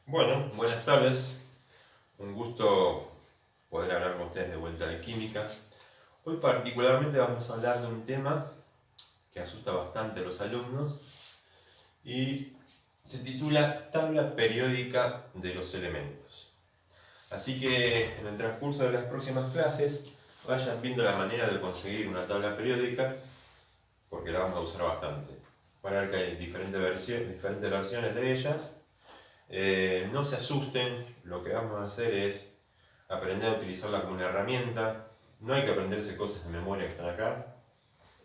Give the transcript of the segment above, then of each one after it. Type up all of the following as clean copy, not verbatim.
Bueno, buenas tardes. Un gusto poder hablar con ustedes de vuelta de química. Hoy particularmente vamos a hablar de un tema que asusta bastante a los alumnos y se titula Tabla periódica de los elementos. Así que en el transcurso de las próximas clases vayan viendo la manera de conseguir una tabla periódica porque la vamos a usar bastante. Van a ver que hay diferentes versiones de ellas. No se asusten, lo que vamos a hacer es aprender a utilizarla como una herramienta. No hay que aprenderse cosas de memoria que están acá.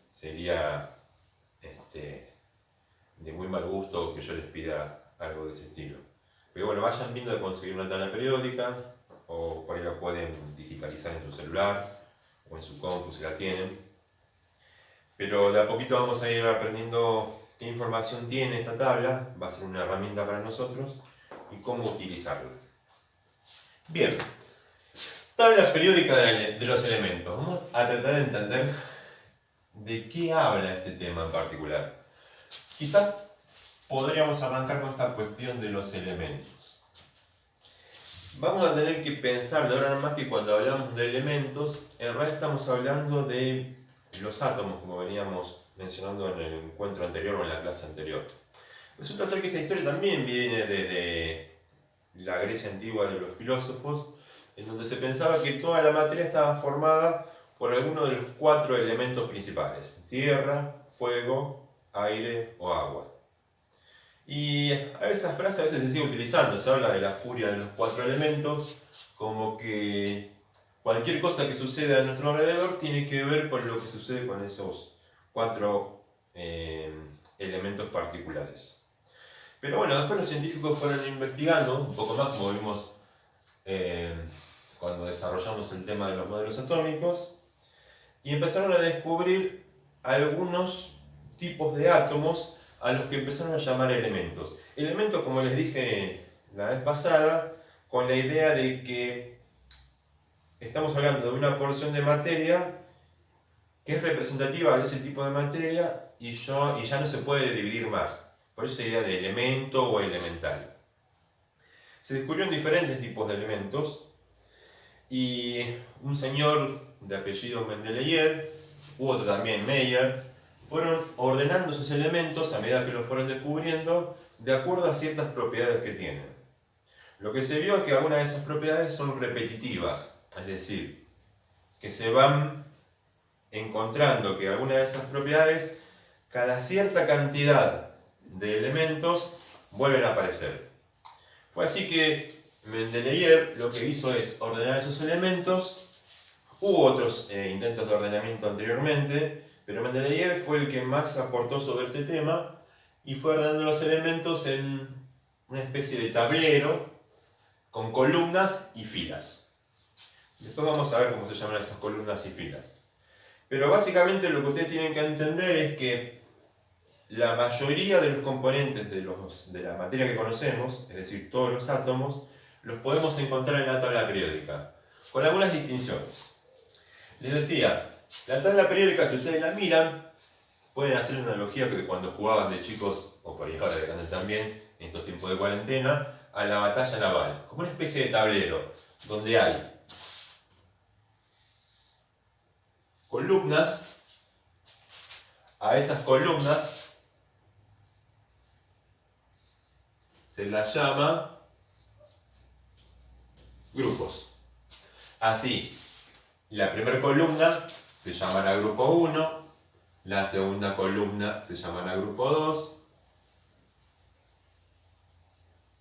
Sería de muy mal gusto que yo les pida algo de ese estilo. Pero bueno, vayan viendo de conseguir una tabla periódica, o por ahí la pueden digitalizar en su celular o en su compu si la tienen. Pero de a poquito vamos a ir aprendiendo qué información tiene esta tabla, va a ser una herramienta para nosotros, y cómo utilizarla. Bien, tabla periódica de los elementos. Vamos a tratar de entender de qué habla este tema en particular. Quizás podríamos arrancar con esta cuestión de los elementos. Vamos a tener que pensar de ahora en más que cuando hablamos de elementos, en realidad estamos hablando de los átomos, como veníamos mencionando en el encuentro anterior o en la clase anterior. Resulta ser que esta historia también viene de la Grecia antigua de los filósofos, en donde se pensaba que toda la materia estaba formada por alguno de los 4 elementos principales: tierra, fuego, aire o agua. Y a esa frase a veces se sigue utilizando, se habla de la furia de los 4 elementos, como que cualquier cosa que suceda a nuestro alrededor tiene que ver con lo que sucede con esos 4 elementos particulares. Pero bueno, después los científicos fueron investigando un poco más, como vimos cuando desarrollamos el tema de los modelos atómicos, y empezaron a descubrir algunos tipos de átomos a los que empezaron a llamar elementos. Elementos, como les dije la vez pasada, con la idea de que estamos hablando de una porción de materia que es representativa de ese tipo de materia y ya no se puede dividir más. Por eso la idea de elemento o elemental. Se descubrieron diferentes tipos de elementos y un señor de apellido Mendeleev, u otro también Meyer, fueron ordenando esos elementos a medida que los fueron descubriendo de acuerdo a ciertas propiedades que tienen. Lo que se vio es que algunas de esas propiedades son repetitivas, es decir, que se van encontrando que algunas de esas propiedades, cada cierta cantidad de elementos, vuelven a aparecer. Fue así que Mendeleev lo que hizo es ordenar esos elementos. Hubo otros intentos de ordenamiento anteriormente, pero Mendeleev fue el que más aportó sobre este tema y fue ordenando los elementos en una especie de tablero con columnas y filas. Después vamos a ver cómo se llaman esas columnas y filas. Pero básicamente lo que ustedes tienen que entender es que la mayoría de los componentes de la materia que conocemos, es decir, todos los átomos, los podemos encontrar en la tabla periódica, con algunas distinciones. Les decía, la tabla periódica, si ustedes la miran, pueden hacer una analogía que cuando jugaban de chicos, o por ahí ahora de grandes también, en estos tiempos de cuarentena, a la batalla naval, como una especie de tablero, donde hay columnas. A esas columnas se las llama grupos. Así, la primera columna se llamará grupo 1, la segunda columna se llamará grupo 2.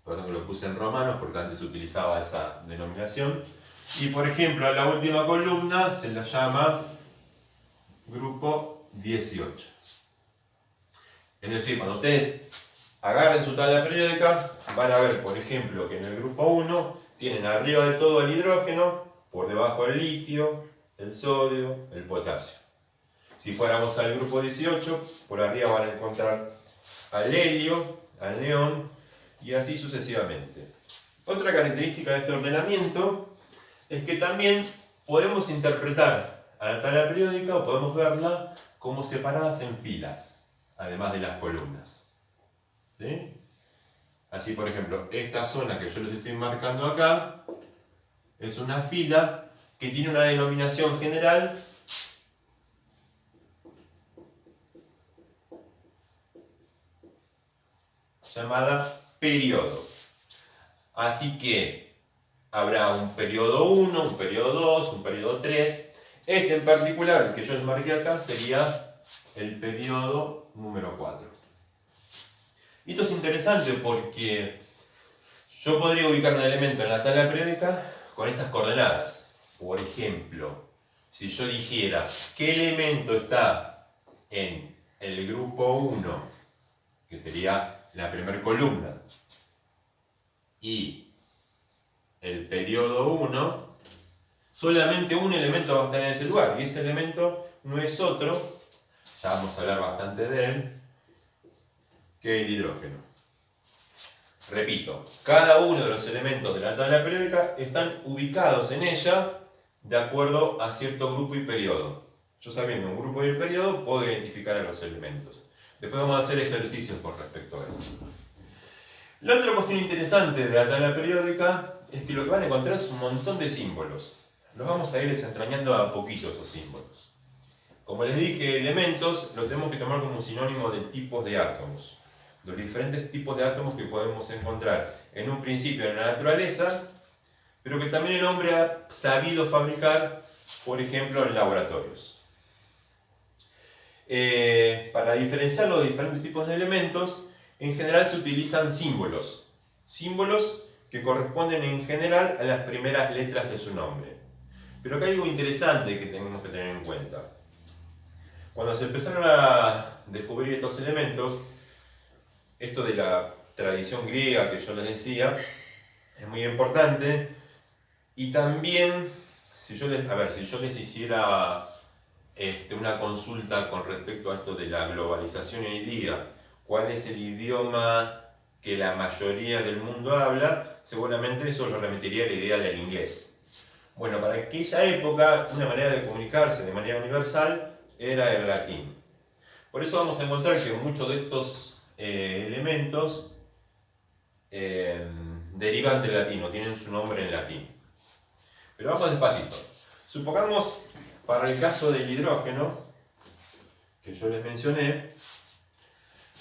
Por ejemplo, lo puse en romanos porque antes se utilizaba esa denominación. Y por ejemplo, a la última columna se la llama grupo 18. Es decir, cuando ustedes agarren su tabla periódica, van a ver, por ejemplo, que en el grupo 1 tienen arriba de todo el hidrógeno, por debajo el litio, el sodio, el potasio. Si fuéramos al grupo 18, por arriba van a encontrar al helio, al neón y así sucesivamente. Otra característica de este ordenamiento es que también podemos interpretar a la tabla periódica o podemos verla como separadas en filas, además de las columnas. ¿Sí? Así, por ejemplo, esta zona que yo les estoy marcando acá es una fila que tiene una denominación general llamada periodo. Así que habrá un periodo 1, un periodo 2, un periodo 3. Este en particular, el que yo les marqué acá, sería el periodo número 4. Y esto es interesante porque yo podría ubicar un elemento en la tabla periódica con estas coordenadas. Por ejemplo, si yo dijera qué elemento está en el grupo 1, que sería la primera columna, y el periodo 1, solamente un elemento va a estar en ese lugar, y ese elemento no es otro, ya vamos a hablar bastante de él, que el hidrógeno. Repito, cada uno de los elementos de la tabla periódica están ubicados en ella de acuerdo a cierto grupo y periodo. Yo sabiendo un grupo y el periodo puedo identificar a los elementos. Después vamos a hacer ejercicios con respecto a eso. La otra cuestión interesante de la tabla periódica es que lo que van a encontrar es un montón de símbolos. Los vamos a ir desentrañando a poquito esos símbolos. Como les dije, elementos lo tenemos que tomar como un sinónimo de tipos de átomos. Los diferentes tipos de átomos que podemos encontrar en un principio en la naturaleza, pero que también el hombre ha sabido fabricar, por ejemplo, en laboratorios. Para diferenciar los diferentes tipos de elementos, en general se utilizan símbolos. Símbolos que corresponden en general a las primeras letras de su nombre. Pero acá hay algo interesante que tenemos que tener en cuenta. Cuando se empezaron a descubrir estos elementos, esto de la tradición griega que yo les decía, es muy importante. Y también, si yo les hiciera una consulta con respecto a esto de la globalización hoy día, cuál es el idioma que la mayoría del mundo habla, seguramente eso lo remitiría a la idea del inglés. Bueno, para aquella época, una manera de comunicarse de manera universal era el latín. Por eso vamos a encontrar que muchos de estos elementos derivan del latín o tienen su nombre en latín. Pero vamos despacito. Supongamos, para el caso del hidrógeno, que yo les mencioné,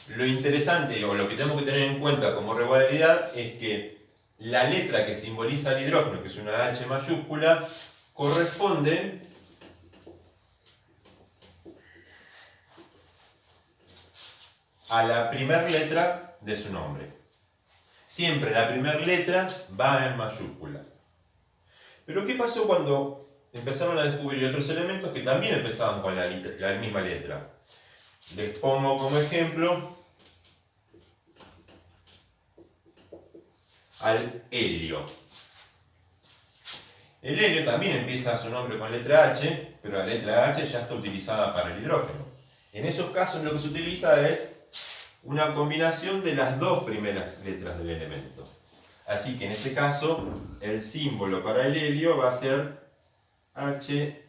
lo interesante o lo que tenemos que tener en cuenta como regularidad es que la letra que simboliza el hidrógeno, que es una H mayúscula, corresponde a la primera letra de su nombre. Siempre la primera letra va en mayúscula. Pero ¿qué pasó cuando empezaron a descubrir otros elementos que también empezaban con la misma letra? Les pongo como ejemplo al helio. El helio también empieza su nombre con letra H, pero la letra H ya está utilizada para el hidrógeno. En esos casos lo que se utiliza es una combinación de las dos primeras letras del elemento. Así que en este caso, el símbolo para el helio va a ser HE.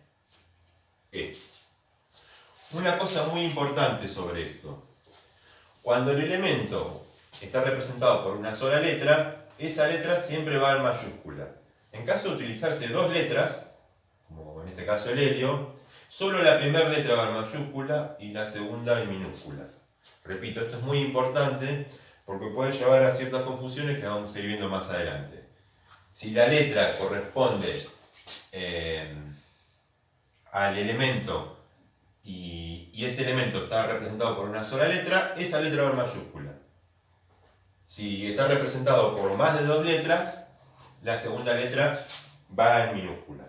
Una cosa muy importante sobre esto. Cuando el elemento está representado por una sola letra, esa letra siempre va en mayúscula. En caso de utilizarse dos letras, como en este caso el helio, solo la primera letra va en mayúscula y la segunda en minúscula. Repito, esto es muy importante porque puede llevar a ciertas confusiones que vamos a ir viendo más adelante. Si la letra corresponde al elemento y este elemento está representado por una sola letra, esa letra va en mayúscula. Si está representado por más de dos letras, la segunda letra va en minúscula.